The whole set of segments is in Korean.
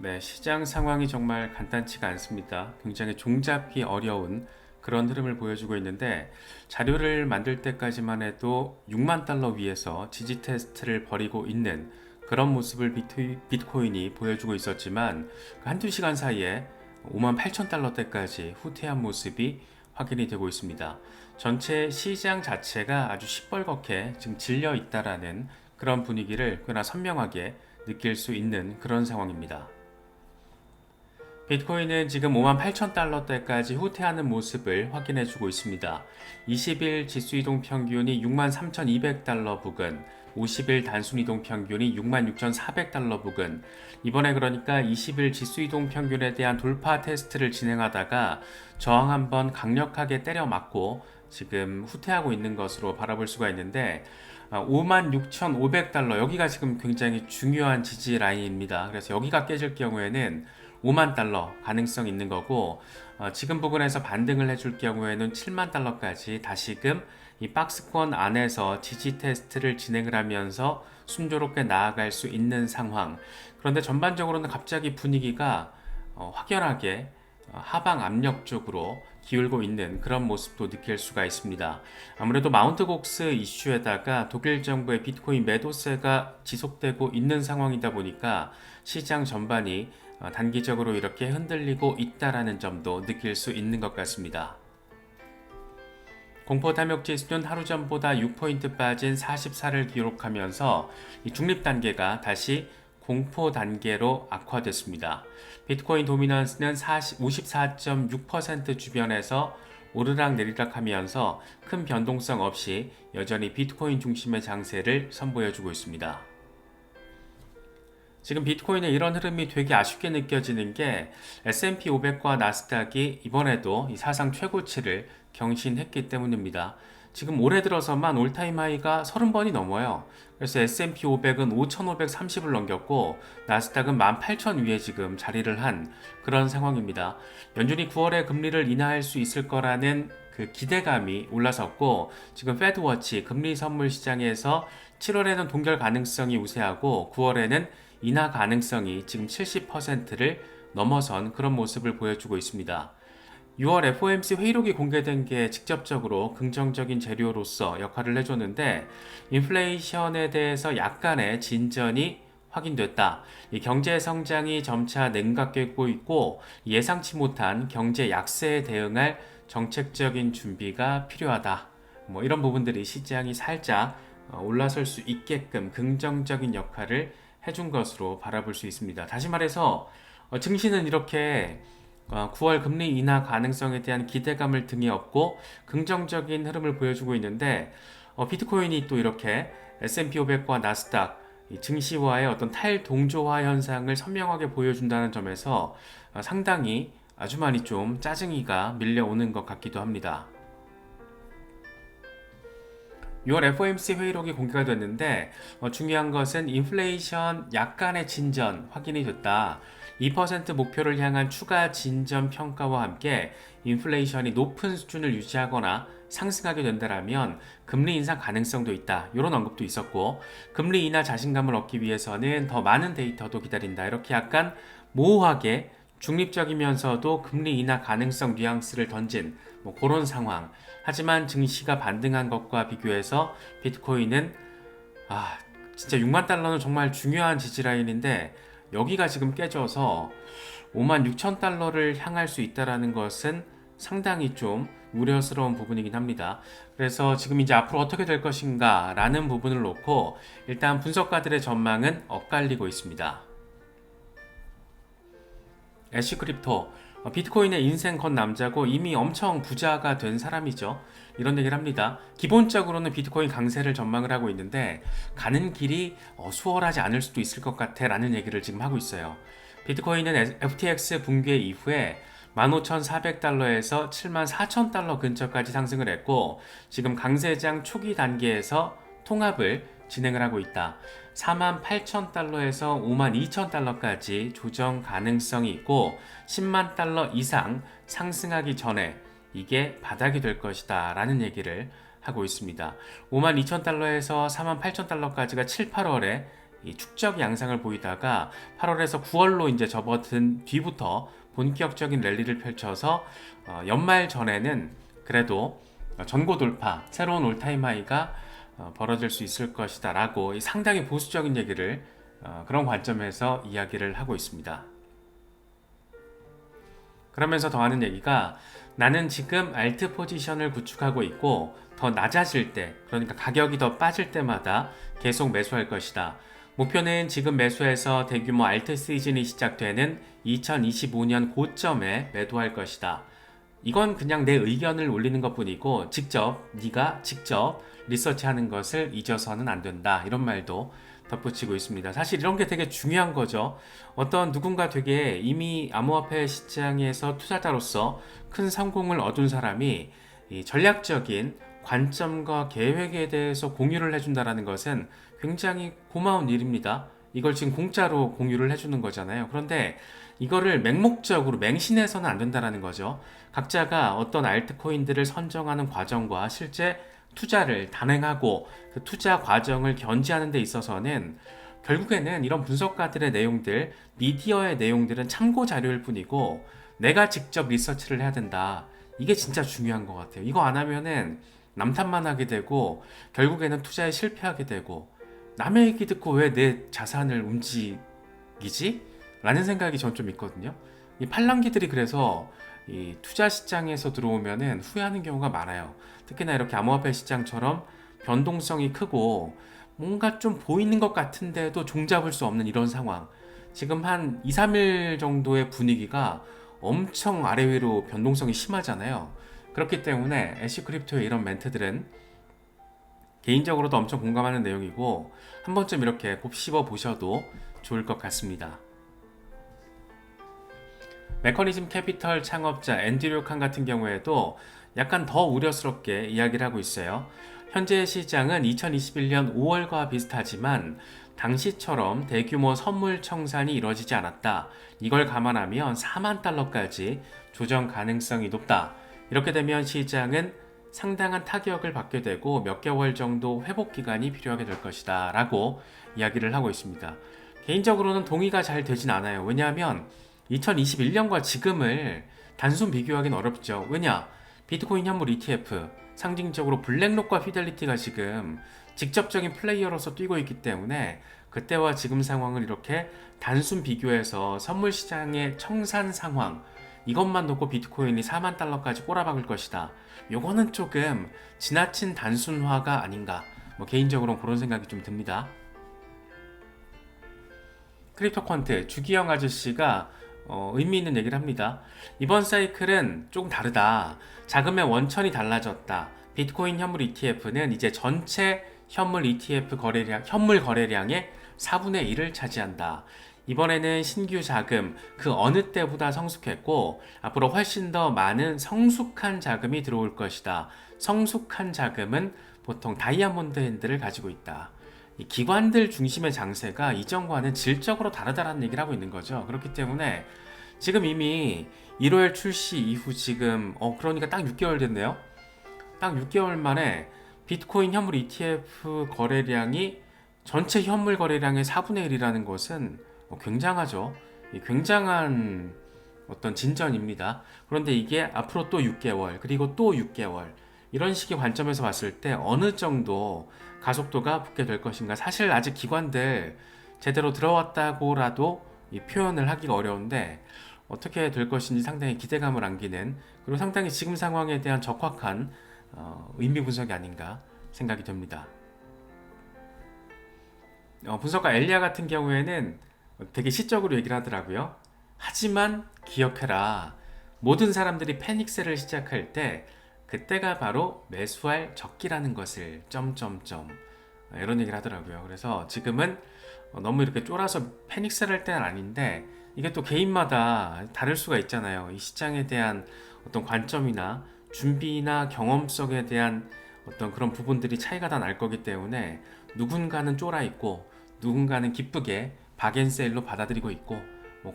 네, 시장 상황이 정말 간단치가 않습니다. 굉장히 종잡기 어려운 그런 흐름을 보여주고 있는데 자료를 만들 때까지만 해도 6만 달러 위에서 지지 테스트를 벌이고 있는 그런 모습을 비트코인이 보여주고 있었지만 그 한두 시간 사이에 5만 8천 달러대까지 후퇴한 모습이 확인이 되고 있습니다. 전체 시장 자체가 아주 시뻘겋게 지금 질려 있다라는 그런 분위기를 꽤나 선명하게 느낄 수 있는 그런 상황입니다. 비트코인은 지금 5만 8천 달러대까지 후퇴하는 모습을 확인해주고 있습니다. 20일 지수이동 평균이 6만 3,200달러 부근, 50일 단순이동 평균이 6만 6,400달러 부근, 이번에 그러니까 20일 지수이동 평균에 대한 돌파 테스트를 진행하다가 저항 한번 강력하게 때려 맞고 지금 후퇴하고 있는 것으로 바라볼 수가 있는데 5만 6,500달러 여기가 지금 굉장히 중요한 지지 라인입니다. 그래서 여기가 깨질 경우에는 5만 달러 가능성 있는 거고 지금 부분에서 반등을 해줄 경우에는 7만 달러까지 다시금 이 박스권 안에서 지지 테스트를 진행을 하면서 순조롭게 나아갈 수 있는 상황. 그런데 전반적으로는 갑자기 분위기가 확연하게 하방 압력 쪽으로 기울고 있는 그런 모습도 느낄 수가 있습니다. 아무래도 마운트 곡스 이슈에다가 독일 정부의 비트코인 매도세가 지속되고 있는 상황이다 보니까 시장 전반이 단기적으로 이렇게 흔들리고 있다라는 점도 느낄 수 있는 것 같습니다. 공포 탐욕 지수는 하루 전보다 6포인트 빠진 44를 기록하면서 이 중립 단계가 다시 공포 단계로 악화됐습니다. 비트코인 도미넌스는 54.6% 주변에서 오르락 내리락 하면서 큰 변동성 없이 여전히 비트코인 중심의 장세를 선보여주고 있습니다. 지금 비트코인의 이런 흐름이 되게 아쉽게 느껴지는 게 S&P 500과 나스닥이 이번에도 이 사상 최고치를 경신했기 때문입니다. 지금 올해 들어서만 올타임 하이가 30번이 넘어요. 그래서 S&P 500은 5,530을 넘겼고 나스닥은 18,000 위에 지금 자리를 한 그런 상황입니다. 연준이 9월에 금리를 인하할 수 있을 거라는 그 기대감이 올라섰고 지금 페드워치 금리 선물 시장에서 7월에는 동결 가능성이 우세하고 9월에는 인하 가능성이 지금 70%를 넘어선 그런 모습을 보여주고 있습니다. 6월 FOMC 회의록이 공개된 게 직접적으로 긍정적인 재료로서 역할을 해줬는데 인플레이션에 대해서 약간의 진전이 확인됐다. 이 경제 성장이 점차 냉각되고 있고 예상치 못한 경제 약세에 대응할 정책적인 준비가 필요하다. 뭐 이런 부분들이 시장이 살짝 올라설 수 있게끔 긍정적인 역할을 해준 것으로 바라볼 수 있습니다. 다시 말해서 증시는 이렇게 9월 금리 인하 가능성에 대한 기대감을 등에 업고 긍정적인 흐름을 보여주고 있는데 비트코인이 또 이렇게 S&P 500과 나스닥 증시와의 어떤 탈동조화 현상을 선명하게 보여준다는 점에서 상당히 아주 많이 좀 짜증이가 밀려오는 것 같기도 합니다. 6월 FOMC 회의록이 공개가 됐는데 중요한 것은 인플레이션 약간의 진전 확인이 됐다. 2% 목표를 향한 추가 진전 평가와 함께 인플레이션이 높은 수준을 유지하거나 상승하게 된다면 금리 인상 가능성도 있다. 이런 언급도 있었고 금리 인하 자신감을 얻기 위해서는 더 많은 데이터도 기다린다. 이렇게 약간 모호하게 중립적이면서도 금리 인하 가능성 뉘앙스를 던진 그런 상황. 하지만 증시가 반등한 것과 비교해서 비트코인은 진짜 6만 달러는 정말 중요한 지지라인인데 여기가 지금 깨져서 5만 6천 달러를 향할 수 있다는 것은 상당히 좀 우려스러운 부분이긴 합니다. 그래서 지금 이제 앞으로 어떻게 될 것인가 라는 부분을 놓고 일단 분석가들의 전망은 엇갈리고 있습니다. 애쉬 크립토 비트코인의 인생 건 남자고 이미 엄청 부자가 된 사람이죠. 이런 얘기를 합니다. 기본적으로는 비트코인 강세를 전망을 하고 있는데 가는 길이 수월하지 않을 수도 있을 것 같아 라는 얘기를 지금 하고 있어요. 비트코인은 FTX 붕괴 이후에 15,400달러에서 74,000달러 근처까지 상승을 했고 지금 강세장 초기 단계에서 통합을 진행을 하고 있다. 48,000달러에서 52,000달러까지 조정 가능성이 있고 10만 달러 이상 상승하기 전에 이게 바닥이 될 것이다 라는 얘기를 하고 있습니다. 52,000달러에서 48,000달러까지가 7, 8월에 이 축적 양상을 보이다가 8월에서 9월로 이제 접어든 뒤부터 본격적인 랠리를 펼쳐서 연말 전에는 그래도 전고 돌파, 새로운 올타임 하이가 벌어질 수 있을 것이다 라고 상당히 보수적인 얘기를 그런 관점에서 이야기를 하고 있습니다. 그러면서 더 하는 얘기가 나는 지금 알트 포지션을 구축하고 있고 더 낮아질 때, 그러니까 가격이 더 빠질 때마다 계속 매수할 것이다. 목표는 지금 매수해서 대규모 알트 시즌이 시작되는 2025년 고점에 매도할 것이다. 이건 그냥 내 의견을 올리는 것뿐이고 네가 직접 리서치하는 것을 잊어서는 안 된다. 이런 말도 덧붙이고 있습니다. 사실 이런 게 되게 중요한 거죠. 어떤 누군가 되게 이미 암호화폐 시장에서 투자자로서 큰 성공을 얻은 사람이 이 전략적인 관점과 계획에 대해서 공유를 해준다는 것은 굉장히 고마운 일입니다. 이걸 지금 공짜로 공유를 해주는 거잖아요. 그런데 이거를 맹목적으로 맹신해서는 안 된다는 거죠. 각자가 어떤 알트코인들을 선정하는 과정과 실제 투자를 단행하고 그 투자 과정을 견지하는 데 있어서는 결국에는 이런 분석가들의 내용들, 미디어의 내용들은 참고 자료일 뿐이고 내가 직접 리서치를 해야 된다. 이게 진짜 중요한 것 같아요. 이거 안 하면은 남탓만 하게 되고 결국에는 투자에 실패하게 되고 남의 얘기 듣고 왜 내 자산을 움직이지? 라는 생각이 전 좀 있거든요. 이 팔랑귀들이 그래서 이 투자 시장에서 들어오면은 후회하는 경우가 많아요. 특히나 이렇게 암호화폐 시장처럼 변동성이 크고 뭔가 좀 보이는 것 같은데도 종잡을 수 없는 이런 상황. 지금 한 2, 3일 정도의 분위기가 엄청 아래 위로 변동성이 심하잖아요. 그렇기 때문에 애쉬 크립토의 이런 멘트들은 개인적으로도 엄청 공감하는 내용이고 한 번쯤 이렇게 곱씹어 보셔도 좋을 것 같습니다. 메커니즘 캐피털 창업자 앤드류 칸 같은 경우에도 약간 더 우려스럽게 이야기를 하고 있어요. 현재 시장은 2021년 5월과 비슷하지만 당시처럼 대규모 선물 청산이 이뤄지지 않았다. 이걸 감안하면 4만 달러까지 조정 가능성이 높다. 이렇게 되면 시장은 상당한 타격을 받게 되고 몇 개월 정도 회복 기간이 필요하게 될 것이다 라고 이야기를 하고 있습니다. 개인적으로는 동의가 잘 되진 않아요. 왜냐하면 2021년과 지금을 단순 비교하기는 어렵죠. 왜냐? 비트코인 현물 ETF, 상징적으로 블랙록과 피델리티가 지금 직접적인 플레이어로서 뛰고 있기 때문에 그때와 지금 상황을 이렇게 단순 비교해서 선물 시장의 청산 상황, 이것만 놓고 비트코인이 4만 달러까지 꼬라박을 것이다. 요거는 조금 지나친 단순화가 아닌가. 개인적으로는 그런 생각이 좀 듭니다. 크립토컨트 주기영 아저씨가 의미 있는 얘기를 합니다. 이번 사이클은 조금 다르다. 자금의 원천이 달라졌다. 비트코인 현물 ETF는 이제 전체 현물 ETF 현물 거래량의 4분의 1을 차지한다. 이번에는 신규 자금 그 어느 때보다 성숙했고 앞으로 훨씬 더 많은 성숙한 자금이 들어올 것이다. 성숙한 자금은 보통 다이아몬드 핸들을 가지고 있다. 이 기관들 중심의 장세가 이전과는 질적으로 다르다는 얘기를 하고 있는 거죠. 그렇기 때문에 지금 이미 1월 출시 이후 지금 그러니까 딱 6개월 됐네요. 딱 6개월 만에 비트코인 현물 ETF 거래량이 전체 현물 거래량의 4분의 1이라는 것은 굉장하죠. 굉장한 어떤 진전입니다. 그런데 이게 앞으로 또 6개월 그리고 또 6개월 이런 식의 관점에서 봤을 때 어느 정도 가속도가 붙게 될 것인가. 사실 아직 기관들 제대로 들어왔다고라도 이 표현을 하기가 어려운데 어떻게 될 것인지 상당히 기대감을 안기는, 그리고 상당히 지금 상황에 대한 적확한 의미 분석이 아닌가 생각이 됩니다. 분석가 엘리아 같은 경우에는 되게 시적으로 얘기를 하더라고요. 하지만 기억해라. 모든 사람들이 패닉셀을 시작할 때 그때가 바로 매수할 적기라는 것을 점점점 이런 얘기를 하더라고요. 그래서 지금은 너무 이렇게 쫄아서 패닉셀 할 때는 아닌데 이게 또 개인마다 다를 수가 있잖아요. 이 시장에 대한 어떤 관점이나 준비나 경험성에 대한 어떤 그런 부분들이 차이가 다 날 거기 때문에 누군가는 쫄아 있고 누군가는 기쁘게 박앤세일로 받아들이고 있고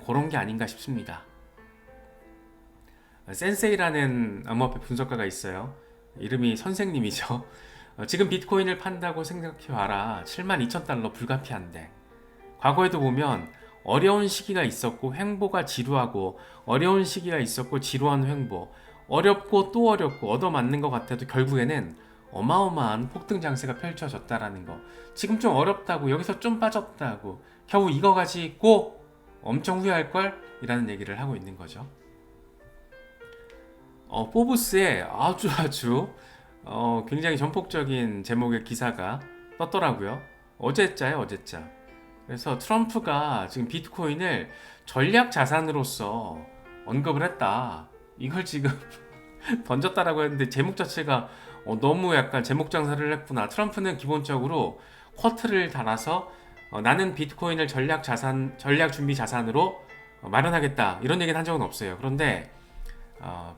그런 게 아닌가 싶습니다. 센세이라는 암호화폐 분석가가 있어요. 이름이 선생님이죠. 지금 비트코인을 판다고 생각해봐라. 72,000달러 불가피한데 과거에도 보면 어려운 시기가 있었고 횡보가 지루하고 어려운 시기가 있었고 지루한 횡보 어렵고 또 어렵고 얻어맞는 것 같아도 결국에는 어마어마한 폭등 장세가 펼쳐졌다라는 거. 지금 좀 어렵다고 여기서 좀 빠졌다고 겨우 이거 가지고 엄청 후회할걸? 이라는 얘기를 하고 있는 거죠. 포브스에 아주 굉장히 전폭적인 제목의 기사가 떴더라고요. 어제자예요, 어제자. 그래서 트럼프가 지금 비트코인을 전략 자산으로서 언급을 했다. 이걸 지금 던졌다라고 했는데 제목 자체가 너무 약간 제목 장사를 했구나. 트럼프는 기본적으로 쿼트를 달아서 나는 비트코인을 전략 준비 자산으로 마련하겠다. 이런 얘기는 한 적은 없어요. 그런데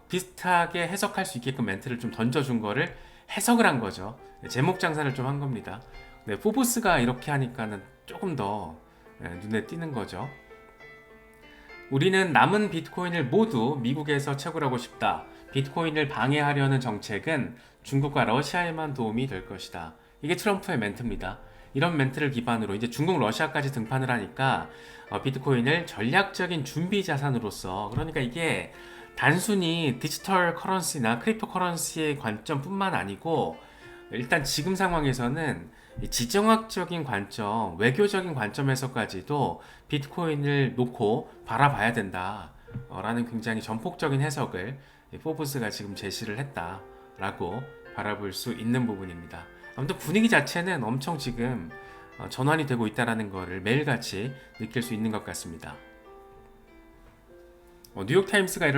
비슷하게 해석할 수 있게끔 멘트를 좀 던져준 거를 해석을 한 거죠. 제목 장사를 좀 한 겁니다. 네, 포브스가 이렇게 하니까는 조금 더 눈에 띄는 거죠. 우리는 남은 비트코인을 모두 미국에서 채굴하고 싶다. 비트코인을 방해하려는 정책은 중국과 러시아에만 도움이 될 것이다. 이게 트럼프의 멘트입니다. 이런 멘트를 기반으로 이제 중국, 러시아까지 등판을 하니까 비트코인을 전략적인 준비 자산으로서, 그러니까 이게 단순히 디지털 커런시나 크립토 커런시의 관점뿐만 아니고 일단 지금 상황에서는 지정학적인 관점, 외교적인 관점에서까지도 비트코인을 놓고 바라봐야 된다 라는 굉장히 전폭적인 해석을 포브스가 지금 제시를 했다라고 바라볼 수 있는 부분입니다. 아무튼 분위기 자체는 엄청 지금 전환이 되고 있다는 것을 매일같이 느낄 수 있는 것 같습니다. 뉴욕타임스가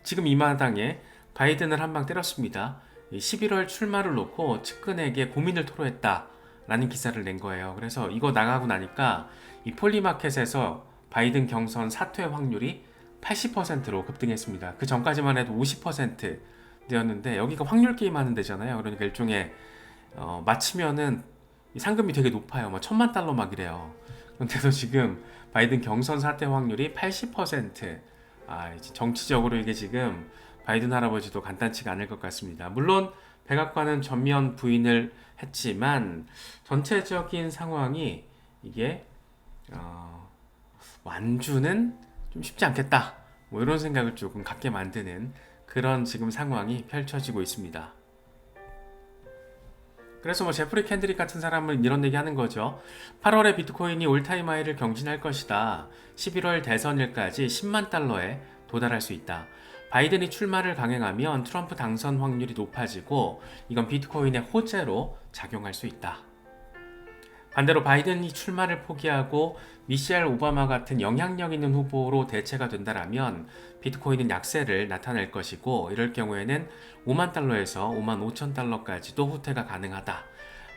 지금 이 마당에 바이든을 한 방 때렸습니다. 11월 출마를 놓고 측근에게 고민을 토로했다 라는 기사를 낸 거예요. 그래서 이거 나가고 나니까 이 폴리마켓에서 바이든 경선 사퇴 확률이 80%로 급등했습니다. 그 전까지만 해도 50%였는데 여기가 확률 게임 하는 데잖아요. 그러니까 일종의 맞히면은 상금이 되게 높아요. 막 $10,000,000 막 이래요. 그런데도 지금 바이든 경선 사퇴 확률이 80%. 정치적으로 이게 지금 바이든 할아버지도 간단치가 않을 것 같습니다. 물론 백악관은 전면 부인을 했지만 전체적인 상황이 이게 완주는 좀 쉽지 않겠다. 뭐 이런 생각을 조금 갖게 만드는 그런 지금 상황이 펼쳐지고 있습니다. 그래서 뭐 제프리 캔드릭 같은 사람은 이런 얘기 하는 거죠. 8월에 비트코인이 올타임 하이를 경신할 것이다. 11월 대선일까지 $100,000,000에 도달할 수 있다. 바이든이 출마를 강행하면 트럼프 당선 확률이 높아지고 이건 비트코인의 호재로 작용할 수 있다. 반대로 바이든이 출마를 포기하고 미셸 오바마 같은 영향력 있는 후보로 대체가 된다면 비트코인은 약세를 나타낼 것이고 이럴 경우에는 $50,000에서 $55,000까지도 후퇴가 가능하다.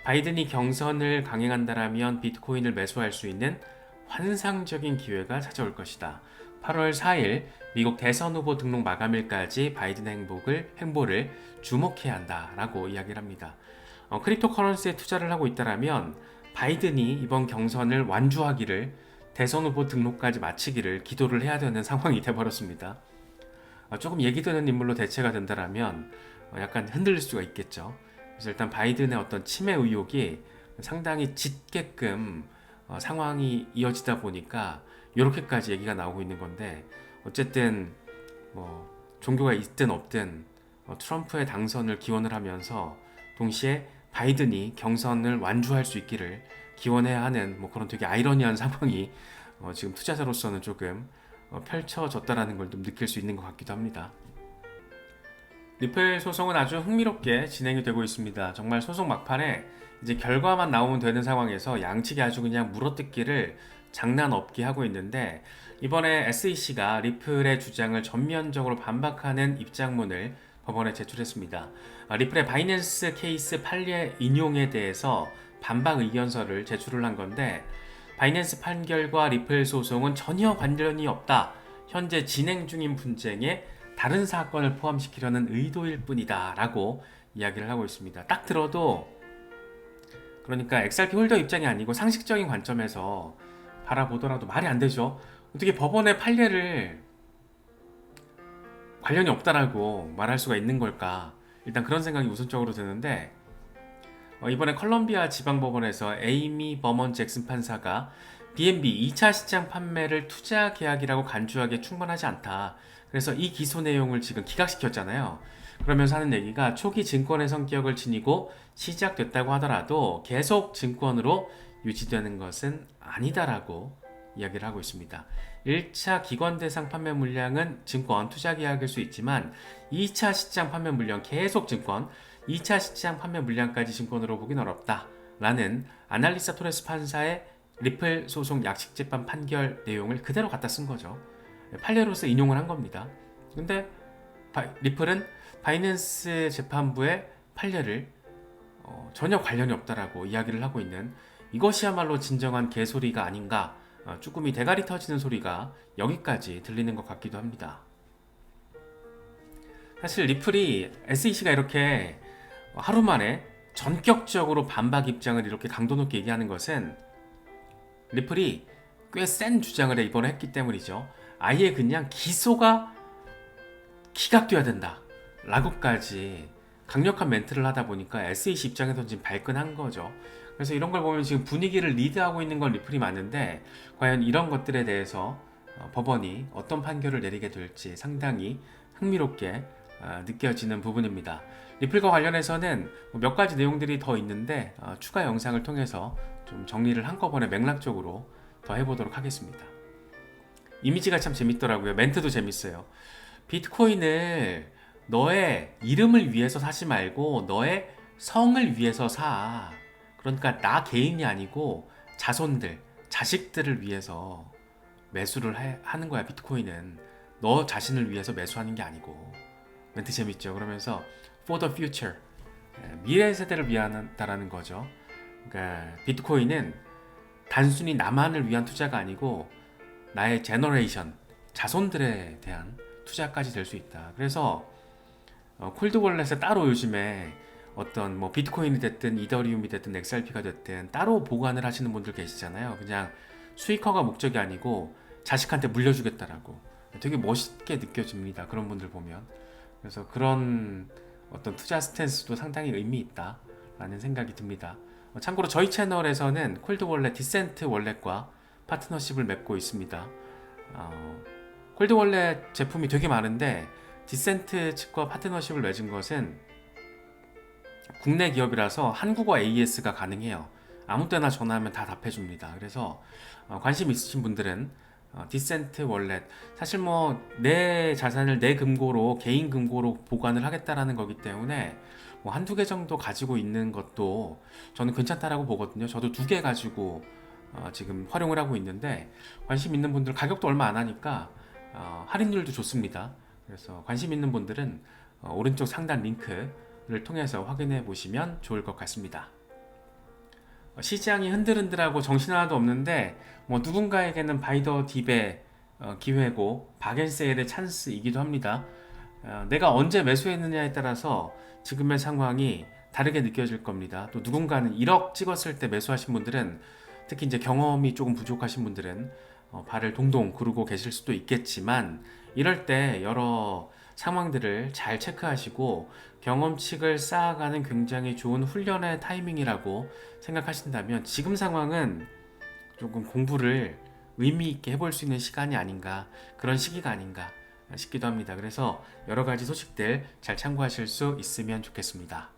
바이든이 경선을 강행한다면 비트코인을 매수할 수 있는 환상적인 기회가 찾아올 것이다. 8월 4일 미국 대선 후보 등록 마감일까지 바이든 행보를 주목해야 한다라고 이야기를 합니다. 크립토 커런시에 투자를 하고 있다면 바이든이 이번 경선을 완주하기를 대선 후보 등록까지 마치기를 기도를 해야 되는 상황이 돼버렸습니다. 조금 얘기 되는 인물로 대체가 된다면 약간 흔들릴 수가 있겠죠. 그래서 일단 바이든의 어떤 침해 의혹이 상당히 짙게끔 상황이 이어지다 보니까 이렇게까지 얘기가 나오고 있는 건데 어쨌든 뭐 종교가 있든 없든 트럼프의 당선을 기원을 하면서 동시에 바이든이 경선을 완주할 수 있기를 기원해야 하는 뭐 그런 되게 아이러니한 상황이 지금 투자자로서는 조금 펼쳐졌다라는 걸 좀 느낄 수 있는 것 같기도 합니다. 리플 소송은 아주 흥미롭게 진행이 되고 있습니다. 정말 소송 막판에 이제 결과만 나오면 되는 상황에서 양측이 아주 그냥 물어뜯기를 장난 없게 하고 있는데 이번에 SEC가 리플의 주장을 전면적으로 반박하는 입장문을 법원에 제출했습니다. 리플의 바이낸스 케이스 판례 인용에 대해서 반박 의견서를 제출을 한 건데 바이낸스 판결과 리플 소송은 전혀 관련이 없다. 현재 진행 중인 분쟁에 다른 사건을 포함시키려는 의도일 뿐이다 라고 이야기를 하고 있습니다. 딱 들어도 그러니까 XRP 홀더 입장이 아니고 상식적인 관점에서 바라보더라도 말이 안 되죠. 어떻게 법원의 판례를 관련이 없다라고 말할 수가 있는 걸까? 일단 그런 생각이 우선적으로 드는데 이번에 컬럼비아 지방법원에서 에이미 버먼 잭슨 판사가 BNB 2차 시장 판매를 투자 계약이라고 간주하기에 충분하지 않다. 그래서 이 기소 내용을 지금 기각시켰잖아요. 그러면서 하는 얘기가 초기 증권의 성격을 지니고 시작됐다고 하더라도 계속 증권으로 유지되는 것은 아니다라고 이야기를 하고 있습니다. 1차 기관 대상 판매 물량은 증권 투자 계약일 수 있지만 2차 시장 판매 물량 계속 증권, 2차 시장 판매 물량까지 증권으로 보기는 어렵다. 라는 아날리사 토레스 판사의 리플 소송 약식 재판 판결 내용을 그대로 갖다 쓴 거죠. 판례로서 인용을 한 겁니다. 근데 리플은 바이낸스 재판부의 판례를 전혀 관련이 없다라고 이야기를 하고 있는, 이것이야말로 진정한 개소리가 아닌가, 쭈꾸미 대가리 터지는 소리가 여기까지 들리는 것 같기도 합니다. 사실 리플이 SEC가 이렇게 하루 만에 전격적으로 반박 입장을 이렇게 강도 높게 얘기하는 것은 리플이 꽤 센 주장을 이번에 했기 때문이죠. 아예 그냥 기소가 기각돼야 된다 라고까지 강력한 멘트를 하다 보니까 SEC 입장에서는 지금 발끈한 거죠. 그래서 이런 걸 보면 지금 분위기를 리드하고 있는 건 리플이 맞는데, 과연 이런 것들에 대해서 법원이 어떤 판결을 내리게 될지 상당히 흥미롭게 느껴지는 부분입니다. 리플과 관련해서는 몇 가지 내용들이 더 있는데 추가 영상을 통해서 좀 정리를 한꺼번에 맥락적으로 더 해보도록 하겠습니다. 이미지가 참 재밌더라고요. 멘트도 재밌어요. 비트코인을 너의 이름을 위해서 사지 말고 너의 성을 위해서 사. 그러니까 나 개인이 아니고 자손들, 자식들을 위해서 매수를 하는 거야. 비트코인은 너 자신을 위해서 매수하는 게 아니고. 멘트 재밌죠? 그러면서 for the future, 미래 세대를 위한다라는 거죠. 그러니까 비트코인은 단순히 나만을 위한 투자가 아니고 나의 제너레이션, 자손들에 대한 투자까지 될 수 있다. 그래서 콜드 월렛에 따로 요즘에 어떤 뭐 비트코인이 됐든 이더리움이 됐든 XRP가 됐든 따로 보관을 하시는 분들 계시잖아요. 그냥 수익화가 목적이 아니고 자식한테 물려주겠다라고. 되게 멋있게 느껴집니다. 그런 분들 보면. 그래서 그런 어떤 투자 스탠스도 상당히 의미 있다라는 생각이 듭니다. 참고로 저희 채널에서는 콜드 월렛, 디센트 월렛과 파트너십을 맺고 있습니다. 콜드 월렛 제품이 되게 많은데 디센트 측과 파트너십을 맺은 것은 국내 기업이라서 한국어 AS가 가능해요. 아무 때나 전화하면 다 답해줍니다. 그래서 관심 있으신 분들은 디센트 월렛, 사실 뭐 내 자산을 내 금고로, 개인 금고로 보관을 하겠다라는 거기 때문에 뭐 한두 개 정도 가지고 있는 것도 저는 괜찮다라고 보거든요. 저도 2개 가지고 지금 활용을 하고 있는데, 관심 있는 분들, 가격도 얼마 안 하니까 할인율도 좋습니다. 그래서 관심 있는 분들은 오른쪽 상단 링크를 통해서 확인해 보시면 좋을 것 같습니다. 시장이 흔들흔들하고 정신 하나도 없는데 뭐 누군가에게는 바이 더 딥의 기회고 박앤세일의 찬스이기도 합니다. 내가 언제 매수했느냐에 따라서 지금의 상황이 다르게 느껴질 겁니다. 또 누군가는 1억 찍었을 때 매수하신 분들은, 특히 이제 경험이 조금 부족하신 분들은 발을 동동 구르고 계실 수도 있겠지만, 이럴 때 여러 상황들을 잘 체크하시고 경험칙을 쌓아가는 굉장히 좋은 훈련의 타이밍이라고 생각하신다면 지금 상황은 조금 공부를 의미 있게 해볼 수 있는 시간이 아닌가, 그런 시기가 아닌가 싶기도 합니다. 그래서 여러 가지 소식들 잘 참고하실 수 있으면 좋겠습니다.